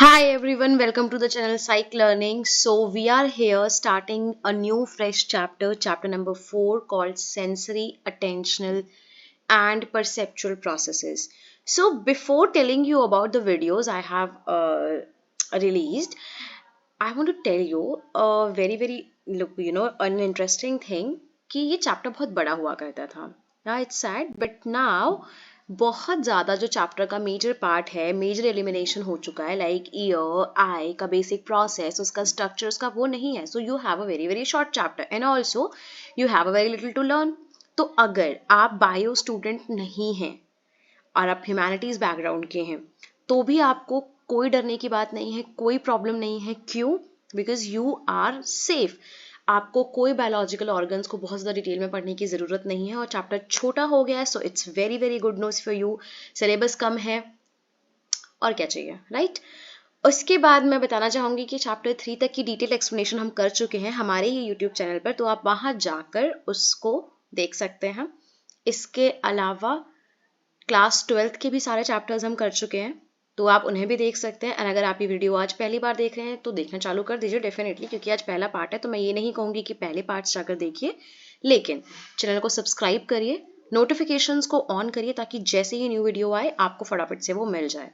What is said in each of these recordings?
Hi everyone, welcome to the channel Psych Learning. So we are here starting a new fresh chapter number 4 called Sensory, Attentional and Perceptual Processes. So before telling you about the videos I have released, I want to tell you a very look, an interesting thing कि ये chapter बहुत बड़ा हुआ करता था. Yeah, it's sad, but now बहुत ज़्यादा जो चैप्टर का मेजर पार्ट है, मेजर एलिमिनेशन हो चुका है, लाइक ईयर आई का बेसिक प्रोसेस, उसका स्ट्रक्चर, उसका वो नहीं है. So you have a very short chapter and also you have a very little to learn. तो अगर आप बायो स्टूडेंट नहीं हैं और आप ह्यूमैनिटीज बैकग्राउंड के हैं तो भी आपको कोई डरने की बात नहीं है, कोई प्रॉब्लम नहीं है. क्यों? Because you are safe. आपको कोई बायोलॉजिकल ऑर्गन्स को बहुत ज़्यादा डिटेल में पढ़ने की ज़रूरत नहीं है और चैप्टर छोटा हो गया है. So it's very good news for you. Syllabus कम है और क्या चाहिए, राइट? उसके बाद मैं बताना चाहूँगी कि चैप्टर 3 तक की डिटेल एक्सप्लेनेशन हम कर चुके हैं हमारे ही यूट्यूब चैनल पर, तो आप वहाँ जाकर उसको देख सकते हैं. इसके अलावा क्लास 12th के भी सारे चैप्टर्स हम कर चुके हैं, तो आप उन्हें भी देख सकते हैं. और अगर आप ये वीडियो आज पहली बार देख रहे हैं तो देखना चालू कर दीजिए डेफिनेटली, क्योंकि आज पहला पार्ट है. तो मैं ये नहीं कहूँगी कि पहले पार्ट्स जाकर देखिए, लेकिन चैनल को सब्सक्राइब करिए, नोटिफिकेशंस को ऑन करिए ताकि जैसे ही न्यू वीडियो आए आपको फटाफट से वो मिल जाए.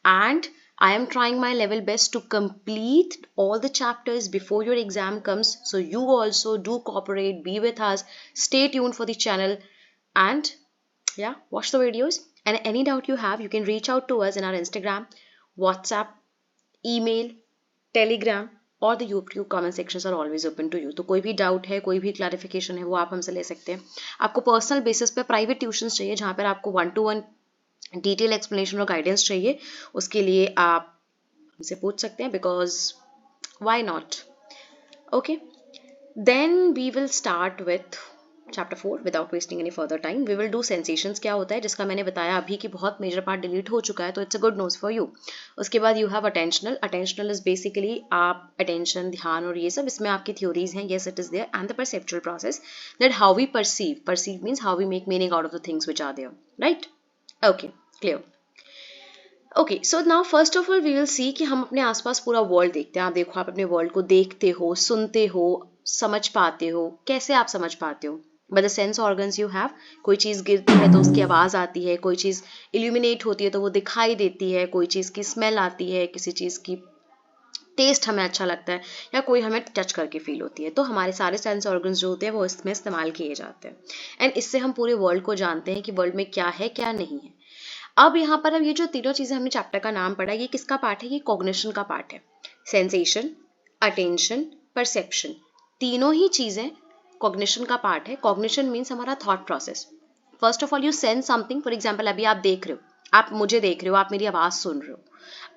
And I am trying my level best to complete all the chapters before your exam comes. So you also do cooperate, be with us, stay tuned for the channel, and yeah, watch the videos. And any doubt you have, you can reach out to us in our Instagram, WhatsApp, email, Telegram, और the YouTube comment sections are always open to you. तो कोई भी doubt है, कोई भी clarification है, वो आप हमसे ले सकते हैं. आपको पर्सनल बेसिस पे प्राइवेट ट्यूशंस चाहिए जहाँ पर आपको 1-to-1 डिटेल एक्सप्लेनेशन और गाइडेंस चाहिए, उसके लिए आप हमसे पूछ सकते हैं, because why not. Okay, then we will start with chapter 4 without wasting any further time. We will do sensations क्या होता है, जिसका मैंने बताया अभी कि बहुत मेजर पार्ट डिलीट हो चुका है, तो it's a good news for you. उसके बाद you have attentional. Attentional is basically आप अटेंशन, ध्यान और ये सब, इसमें आपकी थ्योरीज हैं. Yes, it is there. And the perceptual process, that how we perceive means how we make meaning out of the things which are there, right? Okay, clear. Okay, so now first of all we will see कि हम अपने आसपास पूरा world देखते हैं. आप देखो, आप अपने वर्ल्ड को देखते हो, सुनते हो, समझ पाते हो. कैसे आप समझ पाते हो? By the sense organs you have. कोई चीज़ गिरती है तो उसकी आवाज़ आती है, कोई चीज़ इल्यूमिनेट होती है तो वो दिखाई देती है, कोई चीज़ की स्मेल आती है, किसी चीज़ की टेस्ट हमें अच्छा लगता है, या कोई हमें टच करके फील होती है. तो हमारे सारे सेंस ऑर्गन्स जो होते हैं वो इसमें इस्तेमाल किए जाते हैं. एंड इससे हम पूरे वर्ल्ड को जानते हैं कि वर्ल्ड में क्या है, क्या नहीं है. अब यहाँ पर अब ये जो तीनों चीजें हमने चैप्टर का नाम पढ़ा, ये किसका पार्ट है? ये कॉग्निशन का पार्ट है. सेंसेशन, अटेंशन, परसेप्शन, तीनों ही चीजें कॉग्निशन का पार्ट है. कॉग्निशन मीन्स हमारा thought process. First of all you sense something. For example, अभी आप देख रहे हो, आप मुझे देख रहे हो, आप मेरी आवाज सुन रहे हो,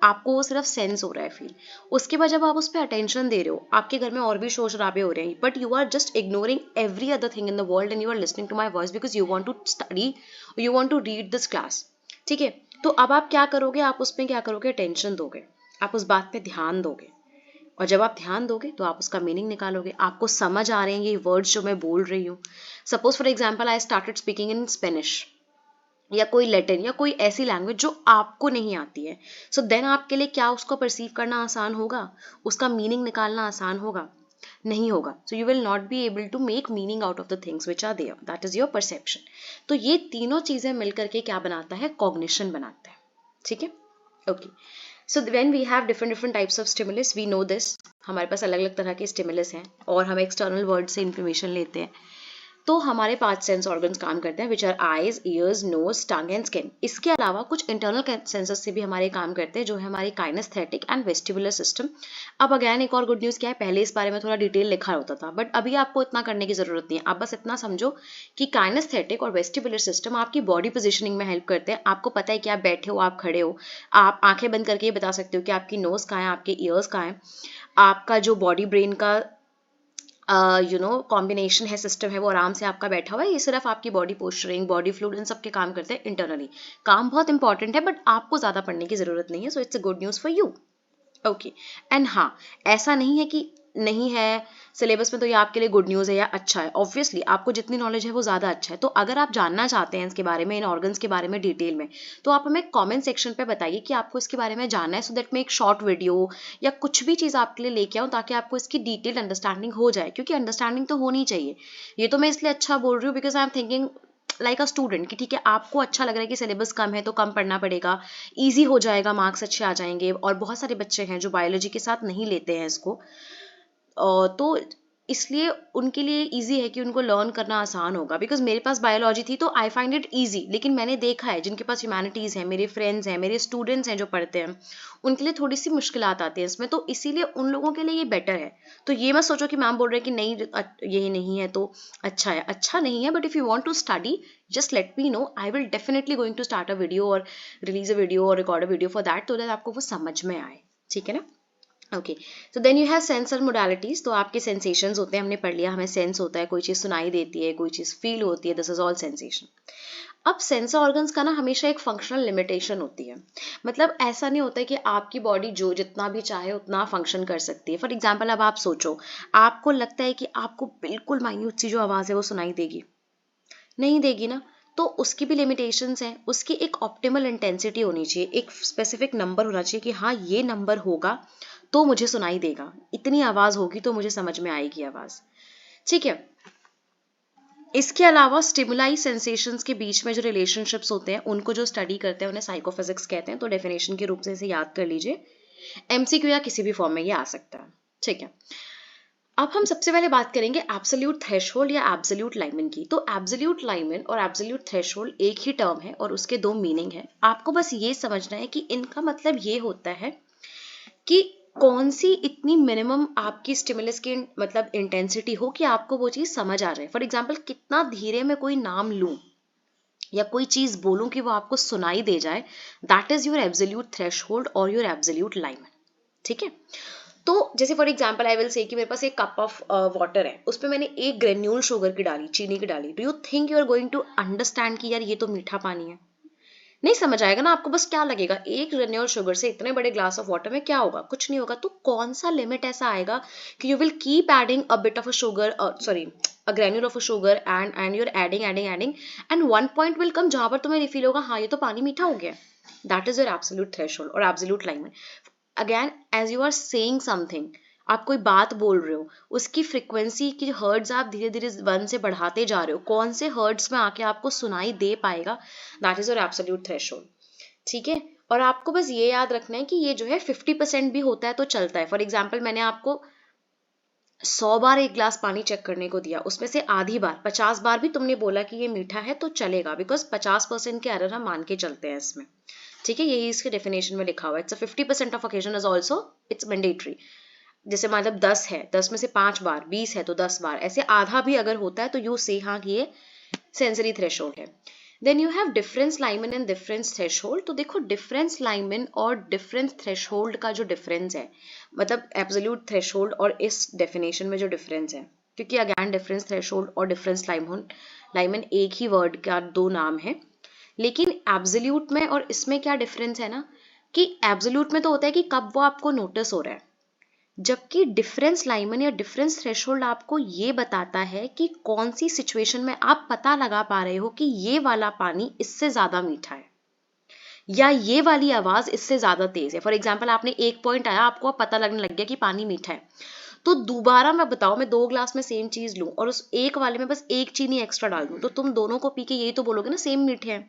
आपको वो सिर्फ सेंस हो रहा है, फील. उसके बाद जब आप उस पर अटेंशन दे रहे हो, आपके घर में और भी शोर शराबे हो रहे हैं, but you are just ignoring every other thing in the world and you are listening to my voice because you want to study, you want to read this class. ठीक है, तो अब आप क्या करोगे? आप उसमें क्या करोगे? अटेंशन दोगे, आप उस बात पे ध्यान दोगे. और जब आप ध्यान दोगे तो आप उसका मीनिंग निकालोगे. आपको समझ आ रहे हैं ये वर्ड्स जो मैं बोल रही हूँ. Suppose for example I started speaking in Spanish, या कोई लैटिन, या कोई ऐसी लैंग्वेज जो आपको नहीं आती है. सो देन आपके लिए क्या उसको परसीव करना आसान होगा? उसका मीनिंग निकालना आसान होगा? नहीं होगा. So you will not be able to make meaning out of the things which are there. That is your perception. तो ये तीनों चीजें मिलकर के क्या बनाता है? कॉग्निशन बनाता है. ठीक है, okay. So when we have different types of stimulus, we know this. हमारे पास अलग अलग तरह के स्टिमुलस हैं और हम एक्सटर्नल वर्ड से इंफॉर्मेशन लेते हैं. तो हमारे 5 सेंस ऑर्गन्स काम करते हैं, which are eyes, ears, nose, tongue and skin. इसके अलावा कुछ इंटरनल सेंसस से भी हमारे काम करते हैं, जो है हमारी काइनेस्थेटिक एंड वेस्टिबुलर सिस्टम. अब अगेन एक और गुड न्यूज़ क्या है, पहले इस बारे में थोड़ा डिटेल लिखा होता था, बट अभी आपको इतना करने की जरूरत नहीं है. आप बस इतना समझो कि काइनेस्थेटिक और वेस्टिबुलर सिस्टम आपकी बॉडी पोजिशनिंग में हेल्प करते हैं. आपको पता है कि आप बैठे हो, आप खड़े हो, आप आंखें बंद करके ये बता सकते हो कि आपकी नोज कहाँ है, आपके ईयर्स कहाँ है. आपका जो बॉडी ब्रेन का कॉम्बिनेशन है, सिस्टम है, वो आराम से आपका बैठा हुआ है. ये सिर्फ आपकी बॉडी पोस्चरिंग, बॉडी फ्लूइड, इन सब के काम करते हैं इंटरनली. काम बहुत इंपॉर्टेंट है, बट आपको ज्यादा पढ़ने की जरूरत नहीं है. So it's a good news for you. Okay, and हाँ, ऐसा नहीं है कि नहीं है सिलेबस में तो ये आपके लिए गुड न्यूज़ है या अच्छा है। ऑब्वियसली आपको जितनी नॉलेज है वो ज़्यादा अच्छा है। तो अगर आप जानना चाहते हैं इसके बारे में, इन ऑर्गन्स के बारे में डिटेल में, तो आप हमें कमेंट सेक्शन पे बताइए कि आपको इसके बारे में जानना है, सो दैट मैं एक शॉर्ट वीडियो या कुछ भी चीज़ आपके लिए लेके आऊँ ताकि आपको इसकी डिटेल अंडरस्टैंडिंग हो जाए, क्योंकि अंडरस्टैंडिंग तो होनी चाहिए। ये तो मैं इसलिए अच्छा बोल रही हूँ because I am thinking like a student कि ठीक है, आपको अच्छा लग रहा है कि सिलेबस कम है तो कम पढ़ना पड़ेगा, ईजी हो जाएगा, मार्क्स अच्छे आ जाएंगे। और बहुत सारे बच्चे हैं जो बायोलॉजी के साथ नहीं लेते हैं इसको, तो इसलिए उनके लिए इजी है कि उनको लर्न करना आसान होगा। बिकॉज मेरे पास बायोलॉजी थी तो आई फाइंड इट इजी, लेकिन मैंने देखा है जिनके पास ह्यूमैनिटीज़ है, मेरे फ्रेंड्स हैं, मेरे स्टूडेंट्स हैं जो पढ़ते हैं, उनके लिए थोड़ी सी मुश्किलात आती है इसमें, तो इसीलिए उन लोगों के लिए ये बेटर है। तो ये मत सोचो कि मैम बोल रहे हैं कि नहीं यही नहीं है तो अच्छा है, अच्छा नहीं है, but if you want to study just let me know, I will definitely going to start a video और रिलीज अ वीडियो और record a video for that, तो दैट आपको वो समझ में आए। ठीक है ना? Okay, so then you have sensor modalities. तो आपके सेंसेशंस होते हैं, हमने पढ़ लिया, हमें सेंस होता है, कोई चीज़ सुनाई देती है, कोई चीज़ फील होती है, दिस इज ऑल सेंसेशन। अब सेंसर ऑर्गन्स का ना हमेशा एक फंक्शनल लिमिटेशन होती है। मतलब ऐसा नहीं होता है कि आपकी बॉडी जो जितना भी चाहे उतना फंक्शन कर सकती है। फॉर एग्जाम्पल अब आप सोचो, आपको लगता है कि आपको बिल्कुल माइन्यूट सी जो आवाज़ है वो सुनाई देगी, नहीं देगी ना, तो उसकी भी लिमिटेशंस हैं। उसकी एक ऑप्टिमल इंटेंसिटी होनी चाहिए, एक स्पेसिफिक नंबर होना चाहिए कि हाँ ये नंबर होगा तो मुझे सुनाई देगा, इतनी आवाज होगी तो मुझे समझ में आएगी आवाज। ठीक है, इसके अलावा स्टिमुलाई सेंसेशंस के बीच में जो रिलेशनशिप्स होते हैं उनको जो स्टडी करते हैं उन्हें साइकोफिजिक्स कहते हैं। तो डेफिनेशन के रूप से इसे याद कर लीजिए, एमसीक्यू या किसी भी फॉर्म में ये आ सकता है। ठीक है, अब हम सबसे पहले बात करेंगे एब्सोल्यूट थ्रेशोल्ड या एब्सोल्यूट लाइमन की। तो एब्सोल्यूट लाइमन और एब्सोल्यूट थ्रेशोल्ड एक ही टर्म है और उसके दो मीनिंग है। आपको बस ये समझना है कि इनका मतलब ये होता है कि कौन सी इतनी मिनिमम आपकी स्टिमुलस की मतलब इंटेंसिटी हो कि आपको वो चीज समझ आ जाए। फॉर एग्जाम्पल, कितना धीरे में कोई नाम लूं या कोई चीज बोलूं कि वो आपको सुनाई दे जाए, that is your absolute threshold और योर एब्सोल्यूट लाइमन। ठीक है, तो जैसे for example I will say कि मेरे पास एक कप ऑफ वाटर है, उस पर मैंने एक ग्रेन्यूल शुगर की डाली, चीनी की डाली, do you think you are going to understand कि यार ये तो मीठा पानी है? नहीं समझ आएगा ना आपको। बस क्या लगेगा, एक ग्रेन्यूल शुगर से इतने बड़े ग्लास ऑफ वाटर में क्या होगा, कुछ नहीं होगा। तो कौन सा लिमिट ऐसा आएगा कि you will keep adding a bit of a sugar, sorry a granule of a sugar, and you're adding and one point will come जहां पर तुम्हें फील होगा हाँ ये तो पानी मीठा हो गया। That is your absolute threshold और absolute limen. Again as you are saying something, आप कोई बात बोल रहे हो, उसकी फ्रिक्वेंसी की हर्ट्ज आप धीरे धीरे 1 से बढ़ाते जा रहे हो, कौन से हर्ट्ज में आके आपको सुनाई दे पाएगा, that is your absolute threshold. ठीक है, और आपको बस ये याद रखना है कि ये जो है 50% भी होता है तो चलता है। फॉर एग्जाम्पल, मैंने आपको 100 बार एक ग्लास पानी चेक करने को दिया, उसमें से आधी बार 50 बार भी तुमने बोला कि ये मीठा है तो चलेगा, बिकॉज 50% के एरर हम मान के चलते हैं इसमें। ठीक है, यही इसके डेफिनेशन में लिखा हुआ है, it's 50% of occasion is also it's mandatory. जैसे मतलब 10 है, 10 में से 5 बार, 20 है तो 10 बार, ऐसे आधा भी अगर होता है तो यू से हाँ ये सेंसरी थ्रेशोल्ड है। Then you have difference limen and difference threshold. तो देखो, डिफरेंस लाइमन और डिफरेंस थ्रेशोल्ड का जो डिफरेंस है, मतलब एब्सोल्यूट थ्रेशोल्ड और इस डेफिनेशन में जो डिफरेंस है, क्योंकि अगैन डिफरेंस थ्रेशोल्ड और डिफरेंस लाइमन एक ही वर्ड का दो नाम है, लेकिन एब्सोल्यूट में और इसमें क्या डिफरेंस है ना, कि एब्सोल्यूट में तो होता है कि कब वो आपको नोटिस हो रहा है, जबकि डिफरेंस लाइमन या डिफरेंस थ्रेशोल्ड आपको ये बताता है कि कौन सी सिचुएशन में आप पता लगा पा रहे हो कि ये वाला पानी इससे ज्यादा मीठा है या ये वाली आवाज इससे ज्यादा तेज है। फॉर एग्जाम्पल, आपने एक पॉइंट आया, आपको पता लगने लग गया कि पानी मीठा है, तो दोबारा मैं बताओ, मैं 2 ग्लास में सेम चीज लूं और उस एक वाले में बस एक चीनी एक्स्ट्रा डाल दूं, तो तुम दोनों को पी के यही तो बोलोगे ना सेम मीठे हैं।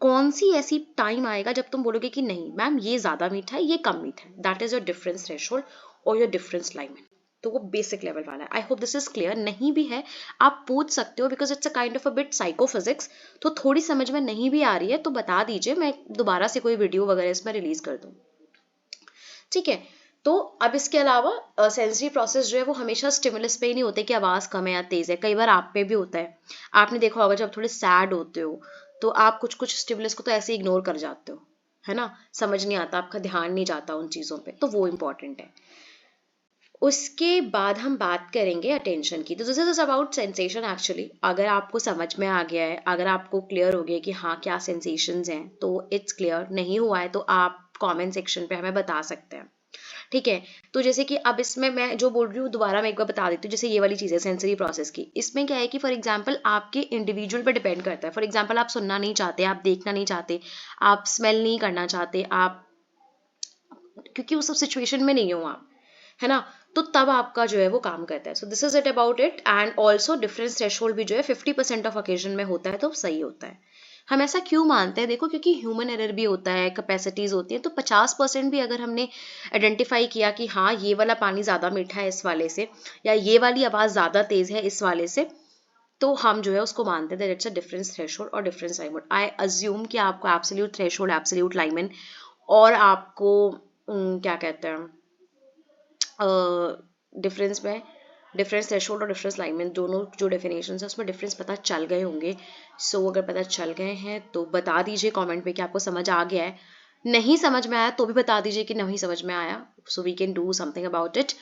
कौन सी ऐसी टाइम आएगा जब तुम बोलोगे कि नहीं मैम ये ज्यादा मीठा है ये कम मीठा है? That is your difference threshold और योर डिफरेंस लाइमन। तो वो बेसिक लेवल वाला है। I hope this is clear. नहीं भी है आप पूछ सकते हो, because it's a kind of a bit psychophysics, तो थोड़ी समझ में नहीं भी आ रही है तो बता दीजिए, मैं दोबारा से कोई वीडियो वगैरह इसमें रिलीज कर दूँ। ठीक है, तो अब इसके अलावा सेंसरी प्रोसेस जो है वो हमेशा स्टिमुलस पे ही नहीं होते कि आवाज कम है या तेज है, कई बार आप पे भी होता है। आपने देखा होगा जब थोड़े सैड होते हो तो आप कुछ कुछ स्टिमुलस को तो ऐसे इग्नोर कर जाते हो, है ना, समझ नहीं आता, आपका ध्यान नहीं जाता उन चीजों पे, तो वो इंपॉर्टेंट है। उसके बाद हम बात करेंगे अटेंशन की। तो this is about sensation actually. अगर आपको समझ में आ गया है, अगर आपको क्लियर हो गया कि हाँ क्या सेंसेशंस हैं, तो इट्स क्लियर। नहीं हुआ है तो आप कमेंट सेक्शन पे हमें बता सकते हैं। ठीक है। तो जैसे कि अब इसमें मैं जो बोल रही हूँ दोबारा मैं एक बार बता देती हूँ, जैसे ये वाली चीज़ है सेंसरी प्रोसेस की, इसमें क्या है कि फॉर एग्जांपल आपके इंडिविजुअल पे डिपेंड करता है। फॉर एग्जांपल आप सुनना नहीं चाहते, आप देखना नहीं चाहते, आप स्मेल नहीं करना चाहते, आप क्योंकि उस सब सिचुएशन में नहीं हो आप, है ना, तो तब आपका जो है वो काम करता है। So this is it about it. And also difference threshold भी जो है 50% ऑफ ओकेजन में होता है तो सही होता है। हम ऐसा क्यों मानते हैं, देखो क्योंकि ह्यूमन एरर भी होता है, कैपेसिटीज होती है, तो 50% भी अगर हमने आइडेंटिफाई किया कि हाँ ये वाला पानी ज़्यादा मीठा है इस वाले से, या ये वाली आवाज़ ज़्यादा तेज़ है इस वाले से, तो हम जो है उसको मानते हैं that it's a difference threshold और डिफरेंस लाइमन। आई अज्यूम कि आपको एब्सोल्यूट थ्रेशोल्ड, एब्सोल्यूट लाइमन और आपको क्या कहते हैं डिफरेंस में, डिफरेंस थ्रेशोल्ड और डिफरेंस लाइनमेंट दोनों जो डेफिनेशन है उसमें डिफरेंस पता चल गए होंगे। सो अगर पता चल गए हैं तो बता दीजिए कमेंट में कि आपको समझ आ गया है। नहीं समझ में आया तो भी बता दीजिए कि नहीं समझ में आया, so we can do something about it.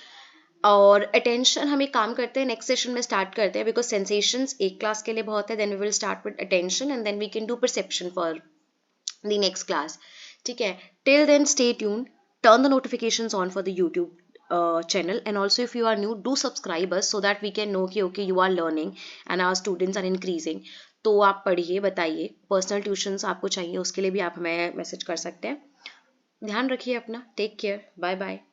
और अटेंशन हम एक काम करते हैं नेक्स्ट सेशन में स्टार्ट करते हैं, बिकॉज सेंसेशंस एक क्लास के लिए बहुत है, then we will start with attention and then we can do perception for the next class. ठीक है, till then stay tuned, turn the notifications on for the YouTube channel, and also if you are new do subscribe us so that we can know कि okay you are learning and our students are increasing। तो आप पढ़िए, बताइए, personal tuitions आपको चाहिए उसके लिए भी आप हमें मैसेज कर सकते हैं। ध्यान रखिए अपना, टेक केयर, बाय बाय।